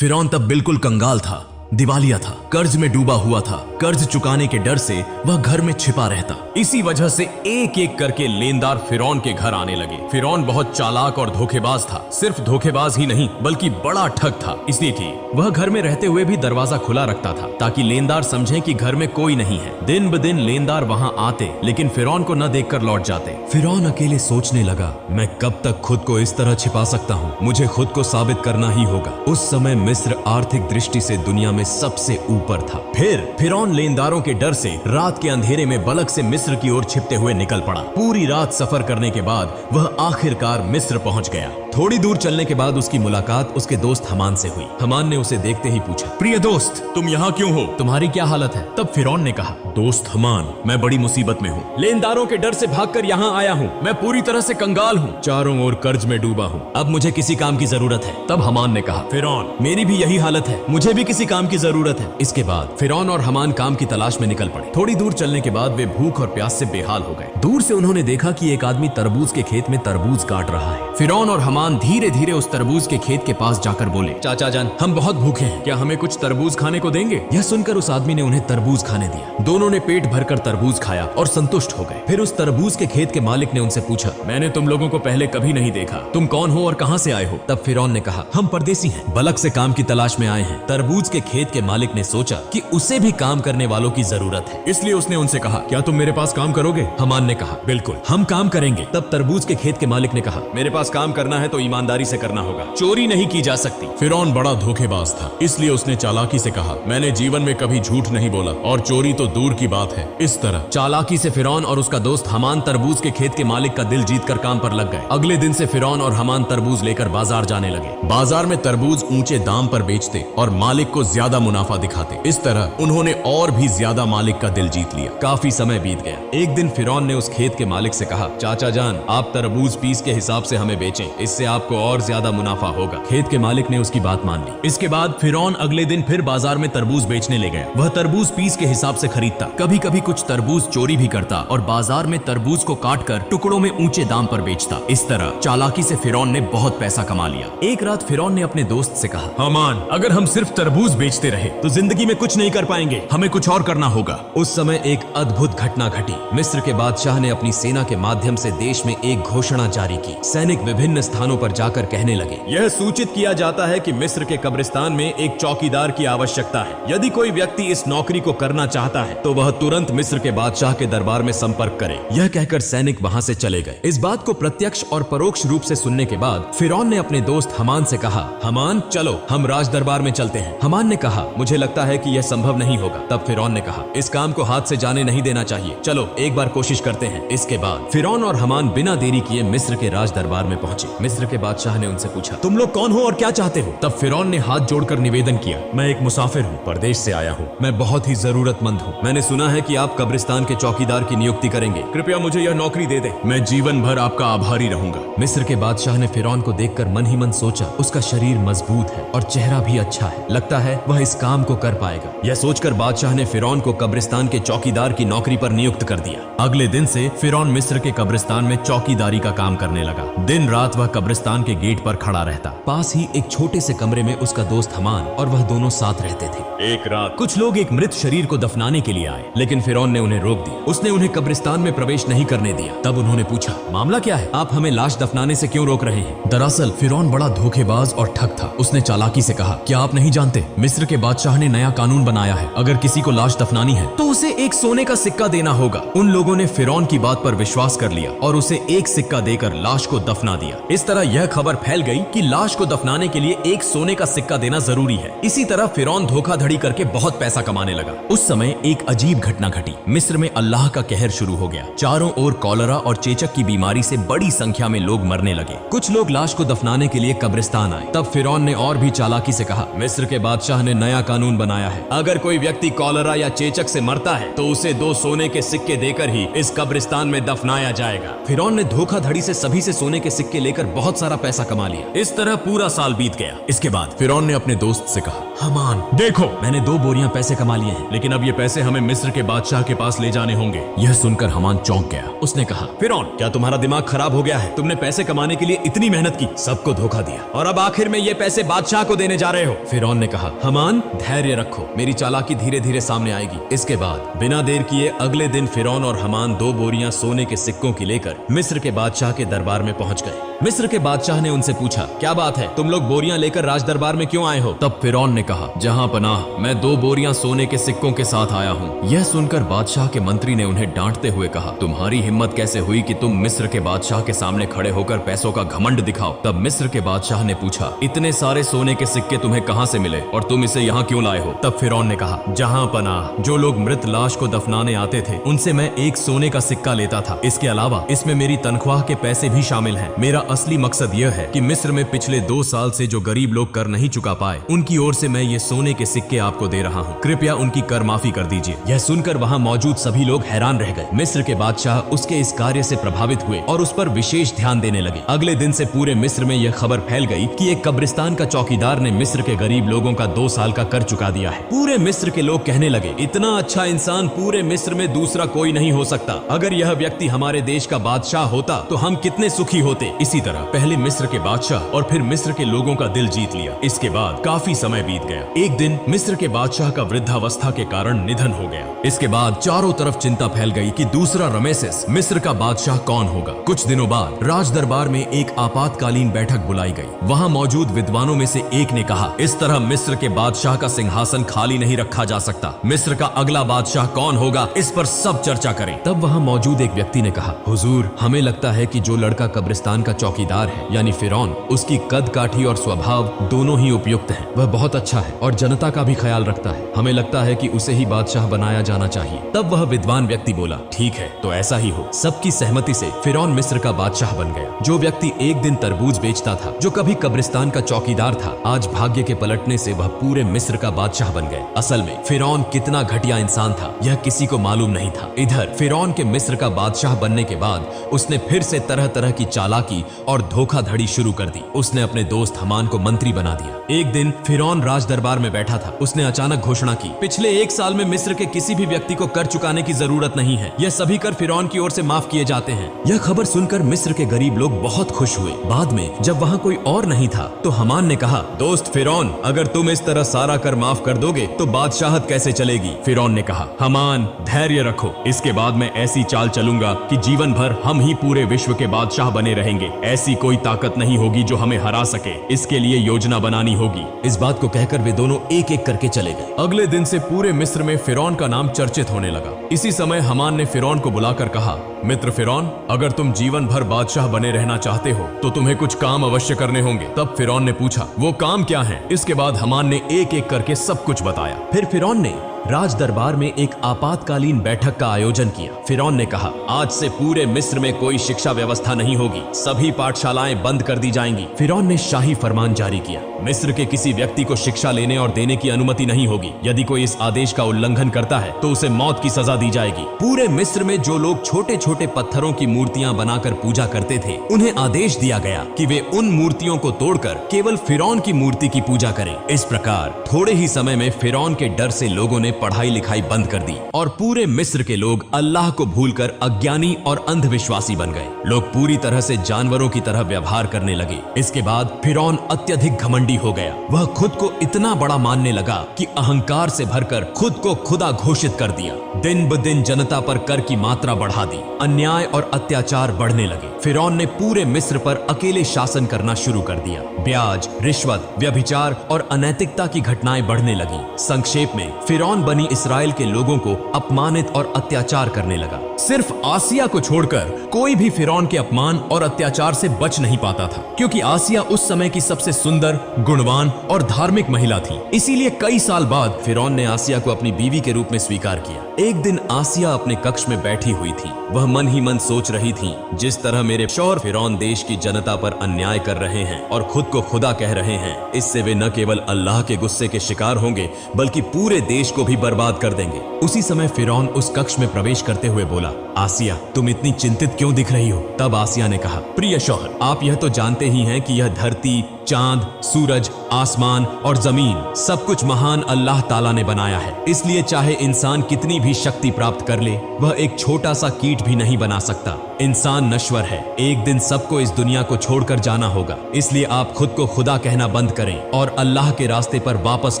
फिरौन तब बिल्कुल कंगाल था, दिवालिया था, कर्ज में डूबा हुआ था। कर्ज चुकाने के डर से वह घर में छिपा रहता। इसी वजह से एक एक करके लेनदार फिरौन के घर आने लगे। फिरौन बहुत चालाक और धोखेबाज था। सिर्फ धोखेबाज ही नहीं बल्कि बड़ा ठग था, इसलिए कि वह घर में रहते हुए भी दरवाजा खुला रखता था ताकि लेनदार समझें कि घर में कोई नहीं है। दिन ब दिन लेनदार वहां आते लेकिन फिरौन को न देखकर लौट जाते। फिरौन अकेले सोचने लगा, मैं कब तक खुद को इस तरह छिपा सकता हूँ? मुझे खुद को साबित करना ही होगा। उस समय मिस्र आर्थिक दृष्टि से दुनिया में सबसे ऊपर था। फिर फिरौन लेनदारों के डर से रात के अंधेरे में बलक से मिस्र की ओर छिपते हुए निकल पड़ा। पूरी रात सफर करने के बाद वह आखिरकार मिस्र पहुंच गया। थोड़ी दूर चलने के बाद उसकी मुलाकात उसके दोस्त हमान से हुई। हमान ने उसे देखते ही पूछा, प्रिय दोस्त, तुम यहाँ क्यों हो? तुम्हारी क्या हालत है? तब फिरौन ने कहा, दोस्त हमान, मैं बड़ी मुसीबत में हूँ। लेनदारों के डर से भागकर यहाँ आया हूँ। मैं पूरी तरह से कंगाल हूँ, चारों ओर कर्ज में डूबा हूँ। अब मुझे किसी काम की जरूरत है। तब हमान ने कहा, फिरौन, मेरी भी यही हालत है, मुझे भी किसी काम की जरूरत है। इसके बाद फिरौन और हमान काम की तलाश में निकल पड़े। थोड़ी दूर चलने के बाद वे भूख और प्यास से बेहाल हो गए। दूर से उन्होंने देखा कि एक आदमी तरबूज के खेत में तरबूज काट रहा है। फिरौन और हमान धीरे धीरे उस तरबूज के खेत के पास जाकर बोले, चाचा जान, हम बहुत भूखे हैं, क्या हमें कुछ तरबूज खाने को देंगे? यह सुनकर उस आदमी ने उन्हें तरबूज खाने दिया। दोनों ने पेट भरकर तरबूज खाया और संतुष्ट हो गए। फिर उस तरबूज के खेत के मालिक ने उनसे पूछा, मैंने तुम लोगों को पहले कभी नहीं देखा, तुम कौन हो और कहां से आए हो? तब फिरौन ने कहा, हम परदेसी हैं, बलक से काम की तलाश में आए हैं। तरबूज के खेत के मालिक ने सोचा कि उसे भी काम करने वालों की जरूरत है, इसलिए उसने उनसे कहा, क्या तुम मेरे पास काम करोगे? हमान ने कहा, बिल्कुल, हम काम करेंगे। तब तरबूज के खेत के मालिक ने कहा, मेरे पास काम करना है तो ईमानदारी से करना होगा, चोरी नहीं की जा सकती। फिरौन बड़ा धोखेबाज था, इसलिए उसने चालाकी से कहा, मैंने जीवन में कभी झूठ नहीं बोला और चोरी तो दूर की बात है। इस तरह चालाकी से फिरौन और उसका दोस्त हमान तरबूज के खेत के मालिक का दिल जीतकर काम पर लग गए। अगले दिन से फिरौन और हमान तरबूज लेकर बाजार जाने लगे। बाजार में तरबूज ऊंचे दाम पर बेचते और मालिक को ज्यादा मुनाफा दिखाते। इस तरह उन्होंने और भी ज्यादा मालिक का दिल जीत लिया। काफी समय बीत गया। एक दिन फिरौन ने उस खेत के मालिक से कहा, चाचा जान, आप तरबूज पीस के हिसाब से हमें बेचें, इससे आपको और ज्यादा मुनाफा होगा। खेत के मालिक ने उसकी बात मान ली। इसके बाद फिरौन अगले दिन फिर बाजार में तरबूज बेचने ले गया। वह तरबूज पीस के हिसाब से खरीदता, कभी कभी कुछ तरबूज चोरी भी करता और बाजार में तरबूज को काटकर टुकड़ों में ऊंचे दाम पर बेचता। इस तरह चालाकी से फिरौन ने बहुत पैसा कमा लिया। एक रात फिरौन ने अपने दोस्त से कहा, हमान, अगर हम सिर्फ तरबूज बेचते रहे तो जिंदगी में कुछ नहीं कर पाएंगे, हमें कुछ और करना होगा। उस समय एक अद्भुत घटना घटी। मिस्र के बादशाह ने अपनी सेना के माध्यम से देश में एक घोषणा जारी की। सैनिक विभिन्न स्थानों पर जाकर कहने लगे, यह सूचित किया जाता है कि मिस्र के कब्रिस्तान में एक चौकीदार की आवश्यकता है। यदि कोई व्यक्ति इस नौकरी को करना चाहता है तो वह तुरंत मिस्र के बादशाह के दरबार में संपर्क करे। यह कहकर सैनिक वहां से चले गए। इस बात को प्रत्यक्ष और परोक्ष रूप से सुनने के बाद फिरौन ने अपने दोस्त हमान से कहा, हमान, चलो हम राज दरबार में चलते हैं। हमान ने कहा, मुझे लगता है कि यह संभव नहीं होगा। तब फिरौन ने कहा, इस काम को हाथ से जाने नहीं देना चाहिए, चलो एक बार कोशिश करते हैं। इसके बाद फिरौन और हमान बिना देरी किए मिस्र के राज दरबार में पहुंचे। मिस्र के बादशाह ने उनसे पूछा, तुम लोग कौन हो और क्या चाहते हो? तब फिरौन ने हाथ जोड़कर निवेदन किया, मैं एक मुसाफिर हूँ, परदेश से आया हूँ, मैं बहुत ही जरूरतमंद हूँ। मैंने सुना है कि आप कब्रिस्तान के चौकीदार की नियुक्ति करेंगे, कृपया मुझे यह नौकरी दे दे, मैं जीवन भर आपका आभारी रहूंगा। मिस्र के बादशाह ने फिरौन को देखकर मन ही मन सोचा, उसका शरीर मजबूत है और चेहरा भी अच्छा है, लगता है वह इस काम को कर पाएगा। यह सोचकर बादशाह ने फिरौन को कब्रिस्तान के चौकीदार की नौकरी पर नियुक्त कर दिया। अगले दिन से फिरौन मिस्र के कब्रिस्तान में चौकीदारी का काम करने लगा। दिन रात वह कब्रिस्तान के गेट पर खड़ा रहता। पास ही एक छोटे से कमरे में उसका दोस्त हमान और वह दोनों साथ रहते थे। एक रात कुछ लोग एक मृत शरीर को दफनाने के लिए आए, लेकिन फिरौन ने उन्हें रोक दिया। उसने उन्हें कब्रिस्तान में प्रवेश नहीं करने दिया। तब उन्होंने पूछा, मामला क्या है? आप हमें लाश दफनाने से क्यों रोक रहे हैं? दरअसल फिरौन बड़ा धोखेबाज और ठग था। उसने चालाकी से कहा, क्या आप नहीं जानते, मिस्र के बादशाह ने नया कानून बनाया है, अगर किसी को लाश दफनानी है तो उसे एक सोने का सिक्का देना होगा। उन लोगों ने फिरौन की बात पर विश्वास कर लिया और उसे एक सिक्का देकर लाश को दफना दिया। इस तरह यह खबर फैल गई कि लाश को दफनाने के लिए एक सोने का सिक्का देना जरूरी है। इसी तरह फिरौन धोखाधड़ी करके बहुत पैसा कमाने लगा। उस समय एक अजीब घटना घटी। मिस्र में अल्लाह का कहर शुरू हो गया। चारों ओर कॉलरा और चेचक की बीमारी से बड़ी संख्या में लोग मरने लगे। कुछ लोग लाश को दफनाने के लिए कब्रिस्तान आए। तब फिरौन ने और भी चालाकी से कहा, मिस्र के बादशाह ने नया कानून बनाया है, अगर कोई व्यक्ति कॉलरा या चेचक से मरता है तो उसे 2 सोने के सिक्के देकर ही इस कब्रिस्तान में दफनाया जाएगा। फिरौन ने धोखाधड़ी से सभी से सोने के सिक्के लेकर बहुत सारा पैसा कमा लिया। इस तरह पूरा साल बीत गया। इसके बाद फिरौन ने अपने दोस्त से कहा, हमान देखो, मैंने 2 बोरियां पैसे कमा लिए हैं, लेकिन अब ये पैसे हमें मिस्र के बादशाह के पास ले जाने होंगे। यह सुनकर हमान चौंक गया। उसने कहा, फिरौन क्या तुम्हारा दिमाग खराब हो गया है? तुमने पैसे कमाने के लिए इतनी मेहनत की, सबको धोखा दिया, और अब आखिर में ये पैसे बादशाह को देने जा रहे हो। फिरौन ने कहा, हमान धैर्य रखो, मेरी चालाकी धीरे धीरे सामने आएगी। इसके बाद बिना देर किए अगले दिन फिरौन और हमान 2 बोरियां सोने के सिक्कों की लेकर मिस्र के बादशाह के दरबार में पहुंच गए। मिस्र के बादशाह ने उनसे पूछा, क्या बात है, तुम लोग बोरियां लेकर राज दरबार में क्यों आए हो? तब फिरौन ने कहा, जहां पनाह, मैं 2 बोरियां सोने के सिक्कों के साथ आया हूँ। यह सुनकर बादशाह के मंत्री ने उन्हें डांटते हुए कहा, तुम्हारी हिम्मत कैसे हुई कि तुम मिस्र के बादशाह के सामने खड़े होकर पैसों का घमंड दिखाओ? तब मिस्र के बादशाह ने पूछा, इतने सारे सोने के सिक्के तुम्हें कहां से मिले और तुम इसे यहाँ क्यों लाए हो? तब फिरौन ने कहा, जहां पनाह, जो लोग मृत लाश को दफनाने आते थे उनसे मैं एक सोने का सिक्का लेता था। इसके अलावा इसमें मेरी तनख्वाह के पैसे भी शामिल हैं। मेरा असली मकसद यह है कि मिस्र में पिछले 2 साल से जो गरीब लोग कर नहीं चुका पाए, उनकी ओर से मैं ये सोने के सिक्के आपको दे रहा हूँ। कृपया उनकी कर माफी कर दीजिए। यह सुनकर वहाँ मौजूद सभी लोग हैरान रह गए। मिस्र के बादशाह उसके इस कार्य से प्रभावित हुए और उस पर विशेष ध्यान देने लगे। अगले दिन से पूरे मिस्र में यह खबर फैल गई कि एक कब्रिस्तान का चौकीदार ने मिस्र के गरीब लोगों का 2 साल का कर चुका दिया है। पूरे मिस्र के लोग कहने लगे, इतना अच्छा इंसान पूरे मिस्र में दूसरा कोई नहीं हो सकता। अगर यह व्यक्ति हमारे देश का बादशाह होता तो हम कितने सुखी होते। इसी तरह पहले मिस्र के बादशाह और फिर मिस्र के लोगों का दिल जीत लिया। इसके बाद काफी समय बीत गया। एक दिन मिस्र के बादशाह का वृद्धावस्था के कारण निधन हो गया। इसके बाद चारों तरफ चिंता फैल गई कि दूसरा रमेसेस मिस्र का बादशाह कौन होगा। कुछ दिनों बाद राज दरबार में एक आपातकालीन बैठक बुलाई गई। वहाँ मौजूद विद्वानों में से एक ने कहा, इस तरह मिस्र के बादशाह का सिंहासन खाली नहीं रखा जा सकता। मिस्र का अगला बादशाह कौन होगा, इस पर सब चर्चा करें। तब वहाँ मौजूद एक व्यक्ति ने कहा, हुजूर, हमें लगता है कि जो लड़का कब्रिस्तान का चौकीदार है यानी फिरौन, उसकी कद काठी और स्वभाव दोनों ही उपयुक्त हैं। वह बहुत अच्छा है और जनता का भी ख्याल रखता है। हमें लगता है कि उसे ही बादशाह बनाया जाना चाहिए। तब वह विद्वान व्यक्ति बोला, ठीक है, तो ऐसा ही हो। सबकी सहमति से फिरौन मिस्र का बादशाह बन गया। जो व्यक्ति एक दिन तरबूज बेचता था, जो कभी कब्रिस्तान का चौकीदार था, आज भाग्य के पलटने से वह पूरे मिस्र का बादशाह बन गए। असल में फिरौन कितना घटिया इंसान था, यह किसी को मालूम नहीं था। इधर फिरौन के मिस्र का बादशाह बनने के बाद उसने फिर से तरह तरह की चालाकी और धोखाधड़ी शुरू कर दी। उसने अपने दोस्त हमान को मंत्री बना दिया। एक दिन फिरौन राज दरबार में बैठा था। उसने अचानक घोषणा की, पिछले 1 साल में मिस्र के किसी भी व्यक्ति को कर चुकाने की जरूरत नहीं है। यह सभी कर फिरौन की ओर से माफ किए जाते हैं। यह खबर सुनकर मिस्र के गरीब लोग बहुत खुश हुए। बाद में जब वहाँ कोई और नहीं था तो हमान ने कहा, दोस्त फिरौन, अगर तुम इस तरह सारा कर माफ कर दोगे तो बादशाहत कैसे चलेगी? फिरौन ने कहा, हमान धैर्य रखो, इसके बाद मैं ऐसी चाल चलूंगा कि जीवन भर हम ही पूरे विश्व के बादशाह बने रहेंगे। ऐसी कोई ताकत नहीं होगी जो हमें हरा सके। इसके लिए योजना बनानी होगी। इस बात को कहकर वे दोनों एक एक करके चले गए। अगले दिन से पूरे मिस्र में फिरौन का नाम चर्चित होने लगा। इसी समय हमान ने फिरौन को बुलाकर कहा, मित्र फिरौन, अगर तुम जीवन भर बादशाह बने रहना चाहते हो तो तुम्हें कुछ काम अवश्य करने होंगे। तब फिरौन ने पूछा, वो काम क्या है? इसके बाद हमान ने एक एक करके सब कुछ बताया। फिर फिरौन ने राज दरबार में एक आपातकालीन बैठक का आयोजन किया। फिरौन ने कहा, आज से पूरे मिस्र में कोई शिक्षा व्यवस्था नहीं होगी, सभी पाठशालाएं बंद कर दी जाएंगी। फिरौन ने शाही फरमान जारी किया, मिस्र के किसी व्यक्ति को शिक्षा लेने और देने की अनुमति नहीं होगी। यदि कोई इस आदेश का उल्लंघन करता है तो उसे मौत की सजा दी जाएगी। पूरे मिस्र में जो लोग छोटे छोटे पत्थरों की मूर्तियां बनाकर पूजा करते थे, उन्हें आदेश दिया गया कि वे उन मूर्तियों को तोड़कर केवल फिरौन की मूर्ति की पूजा करें। इस प्रकार थोड़े ही समय में फिरौन के डर से लोगों ने पढ़ाई लिखाई बंद कर दी और पूरे मिस्र के लोग अल्लाह को भूलकर अज्ञानी और अंधविश्वासी बन गए। लोग पूरी तरह से जानवरों की तरह व्यवहार करने लगे। इसके बाद फिरौन अत्यधिक घमंडी हो गया। वह खुद को इतना बड़ा मानने लगा कि अहंकार से भरकर खुद को खुदा घोषित कर दिया। दिन ब दिन जनता पर कर की मात्रा बढ़ा दी। अन्याय और अत्याचार बढ़ने लगे। फिरौन ने पूरे मिस्र पर अकेले शासन करना शुरू कर दिया। ब्याज, रिश्वत, व्यभिचार और अनैतिकता की घटनाएं बढ़ने लगी। संक्षेप में फिरौन बनी इस्राएल के लोगों को अपमानित और अत्याचार करने लगा। सिर्फ आसिया को छोड़कर कोई भी फिरौन के अपमान और अत्याचार से बच नहीं पाता था, क्योंकि आसिया उस समय की सबसे सुंदर, गुणवान और धार्मिक महिला थी। इसीलिए कई साल बाद फिरौन ने आसिया को अपनी बीवी के रूप में स्वीकार किया। एक दिन आसिया अपने कक्ष में बैठी हुई थी। वह मन ही मन सोच रही थी, जिस तरह मेरे शौहर फिरौन देश की जनता पर अन्याय कर रहे हैं और खुद को खुदा कह रहे हैं, इससे वे न केवल अल्लाह के गुस्से के शिकार होंगे बल्कि पूरे देश को भी बर्बाद कर देंगे। उसी समय फिरौन उस कक्ष में प्रवेश करते हुए बोला, आसिया, तुम इतनी चिंतित क्यों दिख रही हो? तब आसिया ने कहा, प्रिय शौहर, आप यह तो जानते ही हैं कि यह धरती, चांद, सूरज, आसमान और जमीन सब कुछ महान अल्लाह ताला ने बनाया है। इसलिए चाहे इंसान कितनी भी शक्ति प्राप्त कर ले, वह एक छोटा सा कीट भी नहीं बना सकता। इंसान नश्वर है, एक दिन सबको इस दुनिया को छोड़कर जाना होगा। इसलिए आप खुद को खुदा कहना बंद करें और अल्लाह के रास्ते पर वापस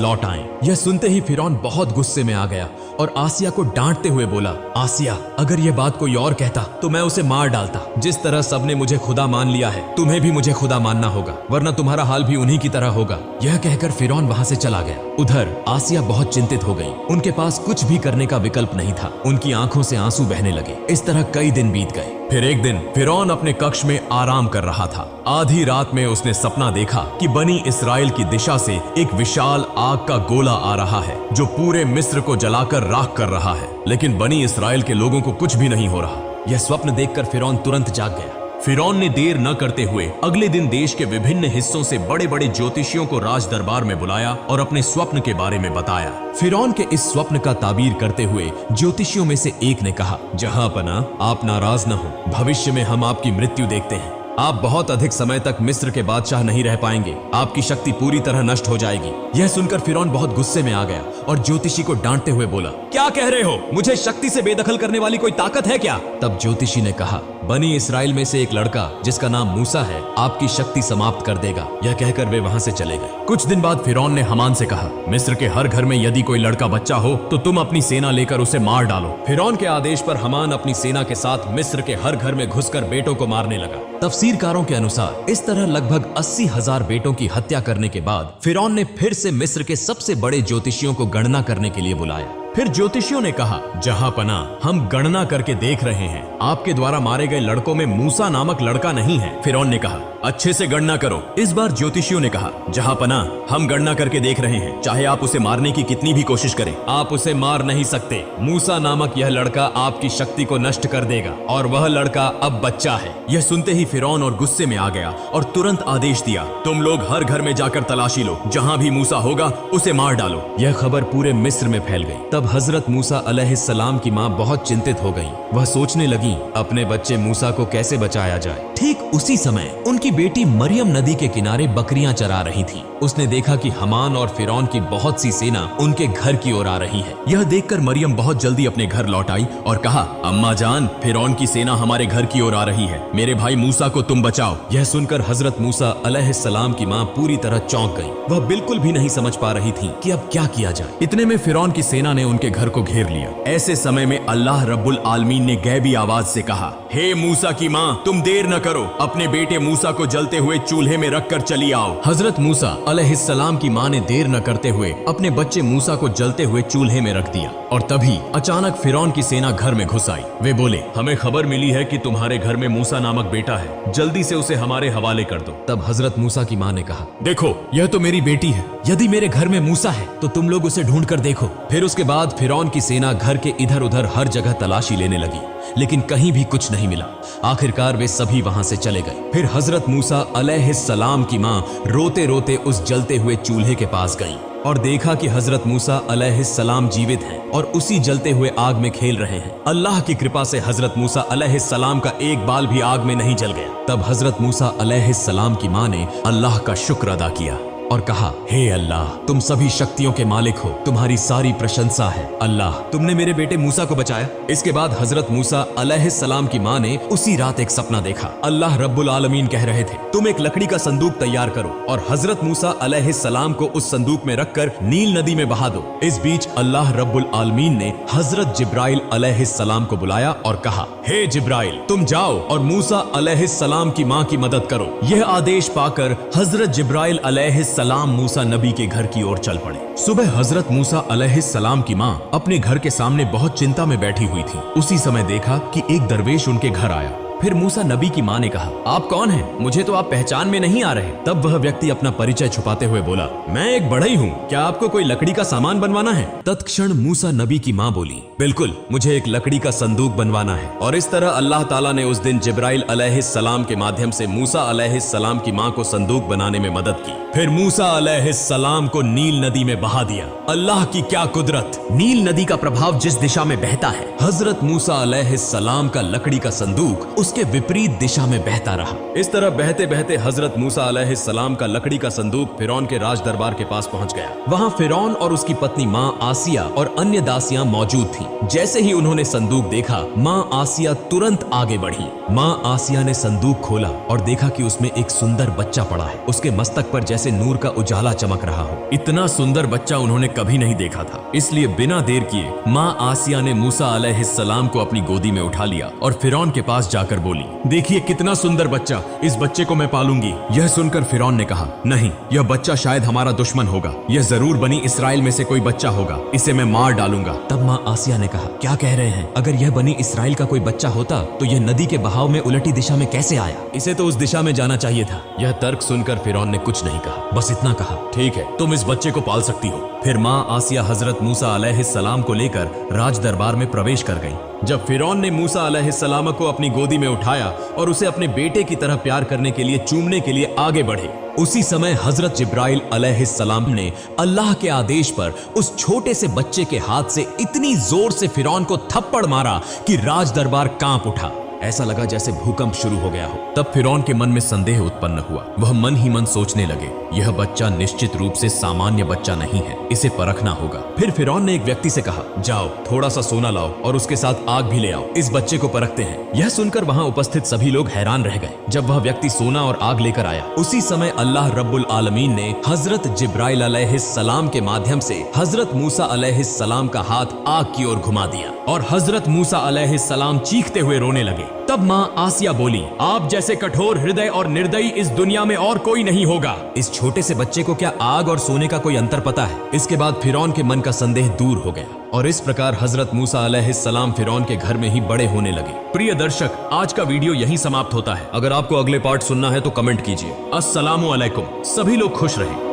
लौट आएं। यह सुनते ही फिरौन बहुत गुस्से में आ गया और आसिया को डांटते हुए बोला, आसिया, अगर यह बात कोई और कहता तो मैं उसे मार डालता। जिस तरह सबने मुझे खुदा मान लिया है, तुम्हें भी मुझे खुदा मानना होगा, वरना तुम्हारा हाल भी उन्हीं की तरह होगा। यह कहकर फिरौन वहां से चला गया। उधर आसिया बहुत चिंतित हो गई। उनके पास कुछ भी करने का विकल्प नहीं था। उनकी आंखों से आंसू बहने लगे। इस तरह कई दिन बीत गए। फिर एक दिन फिरौन अपने कक्ष में आराम कर रहा था। आधी रात में उसने सपना देखा कि बनी इस्राएल की दिशा से एक विशाल आग का गोला आ रहा है जो पूरे मिस्र को जलाकर राख कर रहा है, लेकिन बनी इस्राएल के लोगों को कुछ भी नहीं हो रहा। यह स्वप्न देखकर फिरौन तुरंत जाग गया। फिरौन ने देर न करते हुए अगले दिन देश के विभिन्न हिस्सों से बड़े बड़े ज्योतिषियों को राज दरबार में बुलाया और अपने स्वप्न के बारे में बताया। फिरौन के इस स्वप्न का ताबीर करते हुए ज्योतिषियों में से एक ने कहा, जहांपना, आप नाराज न हो, भविष्य में हम आपकी मृत्यु देखते हैं। आप बहुत अधिक समय तक मिस्र के बादशाह नहीं रह पाएंगे। आपकी शक्ति पूरी तरह नष्ट हो जाएगी। यह सुनकर फिरौन बहुत गुस्से में आ गया और ज्योतिषी को डांटते हुए बोला, क्या कह रहे हो? मुझे शक्ति से बेदखल करने वाली कोई ताकत है क्या? तब ज्योतिषी ने कहा, बनी इस्राएल में से एक लड़का जिसका नाम मूसा है आपकी शक्ति समाप्त कर देगा। यह कहकर वे वहां से चले गए। कुछ दिन बाद फिरौन ने हमान से कहा, मिस्र के हर घर में यदि कोई लड़का बच्चा हो तो तुम अपनी सेना लेकर उसे मार डालो। फिरौन के आदेश पर हमान अपनी सेना के साथ मिस्र के हर घर में घुसकर बेटों को मारने लगा। तफसीरकारों के अनुसार इस तरह लगभग 80,000 बेटों की हत्या करने के बाद फिरौन ने फिर से मिस्र के सबसे बड़े ज्योतिषियों को गणना करने के लिए बुलाया। फिर ज्योतिषियों ने कहा, जहांपना, हम गणना करके देख रहे हैं, आपके द्वारा मारे गए लड़कों में मूसा नामक लड़का नहीं है। फिरौन ने कहा, अच्छे से गणना करो। इस बार ज्योतिषियों ने कहा, जहांपना, हम गणना करके देख रहे हैं, चाहे आप उसे मारने की कितनी भी कोशिश करें, आप उसे मार नहीं सकते। मूसा नामक यह लड़का आपकी शक्ति को नष्ट कर देगा और वह लड़का अब बच्चा है। यह सुनते ही फिरौन और गुस्से में आ गया और तुरंत आदेश दिया, तुम लोग हर घर में जाकर तलाशी लो, जहां भी मूसा होगा उसे मार डालो। यह खबर पूरे मिस्र में फैल गई। तब हजरत मूसा अलैहिस्सलाम की माँ बहुत चिंतित हो गई। वह सोचने लगी, अपने बच्चे मूसा को कैसे बचाया जाए। ठीक उसी समय उनकी बेटी मरियम नदी के किनारे बकरियां चरा रही थी। उसने देखा कि हमान और फिरौन की बहुत सी सेना उनके घर की ओर आ रही है। यह देखकर मरियम बहुत जल्दी अपने घर लौट आई और कहा, अम्मा जान, फिरौन की सेना हमारे घर की ओर आ रही है, मेरे भाई मूसा को तुम बचाओ। यह सुनकर हजरत मूसा अलैहिस्सलाम की माँ पूरी तरह चौंक गई। वह बिल्कुल भी नहीं समझ पा रही थी कि अब क्या किया जाए। इतने में फिरौन की सेना ने उनके घर को घेर लिया। ऐसे समय में अल्लाह रब्बुल आलमीन ने गैबी आवाज से कहा, हे मूसा की माँ, तुम देर न करो, अपने बेटे मूसा को जलते हुए चूल्हे में रखकर चली आओ। हजरत मूसा अलैहिस्सलाम की माँ ने देर न करते हुए अपने बच्चे मूसा को जलते हुए चूल्हे में रख दिया और तभी अचानक फिरौन की सेना घर में घुस आई। वे बोले, हमें खबर मिली है कि तुम्हारे घर में मूसा नामक बेटा है, जल्दी से उसे हमारे हवाले कर दो। तब हजरत मूसा की माँ ने कहा, देखो, यह तो मेरी बेटी है, यदि मेरे घर में मूसा है तो तुम लोग उसे ढूंढ कर देखो। फिर उसके बाद फिरौन की सेना घर के इधर उधर हर जगह तलाशी लेने लगी, लेकिन कहीं भी कुछ नहीं मिला। आखिरकार वे सभी वहां से चले गए। फिर हजरत मूसा अलैहिस्सलाम की माँ रोते रोते उस जलते हुए चूल्हे के पास गईं और देखा कि हजरत मूसा अलैहिस्सलाम जीवित हैं और उसी जलते हुए आग में खेल रहे हैं। अल्लाह की कृपा से हजरत मूसा अलैहिस्सलाम का एक बाल भी आग में नहीं जल गया। तब हजरत मूसा अलैहिस्सलाम की माँ ने अल्लाह का शुक्र अदा किया और कहा, हे अल्लाह, तुम सभी शक्तियों के मालिक हो, तुम्हारी सारी प्रशंसा है। अल्लाह, तुमने मेरे बेटे मूसा को बचाया। इसके बाद हजरत मूसा अलैहिस्सलाम की माँ ने उसी रात एक सपना देखा। अल्लाह रब्बुल आलमीन कह रहे थे, तुम एक लकड़ी का संदूक तैयार करो और हजरत मूसा अलैहिस्सलाम को उस संदूक में रखकर नील नदी में बहा दो। इस बीच अल्लाह रब्बुल आलमीन ने हजरत जिब्राइल अलैहिस्सलाम को बुलाया और कहा, हे जिब्राइल, तुम जाओ और मूसा अलैहिस्सलाम की माँ की मदद करो। यह आदेश पाकर हजरत जिब्राइल अलैहिस्सलाम मूसा नबी के घर की ओर चल पड़े। सुबह हजरत मूसा अलैहिस्सलाम की माँ अपने घर के सामने बहुत चिंता में बैठी हुई थी। उसी समय देखा कि एक दरवेश उनके घर आया फिर मूसा नबी की माँ ने कहा, आप कौन हैं? मुझे तो आप पहचान में नहीं आ रहे। तब वह व्यक्ति अपना परिचय छुपाते हुए बोला, मैं एक बढ़ई हूँ, क्या आपको कोई लकड़ी का सामान बनवाना है? तत्क्षण मूसा नबी की माँ बोली, बिल्कुल, मुझे एक लकड़ी का संदूक बनवाना है। और इस तरह अल्लाह ताला ने उस दिन जिब्राइल अलैहिस्सलाम के माध्यम से मूसा अलैहिस्सलाम की माँ को संदूक बनाने में मदद की। फिर मूसा अलैहिस्सलाम को नील नदी में बहा दिया। अल्लाह की क्या कुदरत! नील नदी का प्रभाव जिस दिशा में बहता है, हजरत मूसा अलैहिस्सलाम का लकड़ी का संदूक उसके विपरीत दिशा में बहता रहा। इस तरह बहते बहते हजरत मूसा अलैहिस्सलाम का लकड़ी का संदूक फिरौन के राज दरबार के पास पहुंच गया। वहां फिरौन और उसकी पत्नी माँ आसिया और अन्य दासियां मौजूद थीं। जैसे ही उन्होंने संदूक देखा, माँ आसिया तुरंत आगे बढ़ी। माँ आसिया ने संदूक खोला और देखा कि उसमें एक सुंदर बच्चा पड़ा है। उसके मस्तक पर जैसे नूर का उजाला चमक रहा हो। इतना सुंदर बच्चा उन्होंने कभी नहीं देखा था। इसलिए बिना देर किए माँ आसिया ने मूसा अलैहिस्सलाम को अपनी गोदी में उठा लिया और फिरौन के पास जाकर बोली, देखिए कितना सुंदर बच्चा, इस बच्चे को मैं पालूंगी। यह सुनकर फिरौन ने कहा, नहीं, यह बच्चा शायद हमारा दुश्मन होगा। यह जरूर बनी इसराइल में से कोई बच्चा होगा, इसे मैं मार डालूंगा। तब माँ आसिया ने कहा, क्या कह रहे हैं? अगर यह बनी इसराइल का कोई बच्चा होता तो यह नदी के बहाव में उलटी दिशा में कैसे आया? इसे तो उस दिशा में जाना चाहिए था। यह तर्क सुनकर फिरौन ने कुछ नहीं कहा, बस इतना कहा, ठीक है, तुम इस बच्चे को पाल सकती हो। फिर माँ आसिया हजरत मूसा अलैहिस्सलाम को लेकर राज दरबार में प्रवेश कर गई। जब फिरौन ने मूसा अलैहिस्सलाम को अपनी गोदी में उठाया और उसे अपने बेटे की तरह प्यार करने के लिए, चूमने के लिए आगे बढ़े, उसी समय हजरत जिब्राइल अलैहिस्सलाम ने अल्लाह के आदेश पर उस छोटे से बच्चे के हाथ से इतनी जोर से फिरौन को थप्पड़ मारा कि राज दरबार कांप उठा। ऐसा लगा जैसे भूकंप शुरू हो गया हो। तब फिरौन के मन में संदेह उत्पन्न हुआ। वह मन ही मन सोचने लगे, यह बच्चा निश्चित रूप से सामान्य बच्चा नहीं है, इसे परखना होगा। फिर फिरौन ने एक व्यक्ति से कहा, जाओ थोड़ा सा सोना लाओ और उसके साथ आग भी ले आओ, इस बच्चे को परखते हैं। यह सुनकर वहां उपस्थित सभी लोग हैरान रह गए। जब वह व्यक्ति सोना और आग लेकर आया, उसी समय अल्लाह रब्बुल आलमीन ने हजरत जिब्राइल अलैहिस्सलाम के माध्यम से हजरत मूसा अलैहिस्सलाम का हाथ आग की ओर घुमा दिया और हजरत मूसा अलैहिस्सलाम चीखते हुए रोने लगे। तब माँ आसिया बोली, आप जैसे कठोर हृदय और निर्दयी इस दुनिया में और कोई नहीं होगा। इस छोटे से बच्चे को क्या आग और सोने का कोई अंतर पता है? इसके बाद फिरौन के मन का संदेह दूर हो गया और इस प्रकार हजरत मूसा अलैहिस्सलाम फिरौन के घर में ही बड़े होने लगे। प्रिय दर्शक, आज का वीडियो यहीं समाप्त होता है। अगर आपको अगले पार्ट सुनना है तो कमेंट कीजिए। अस्सलामु अलैकुम। सभी लोग खुश रहें।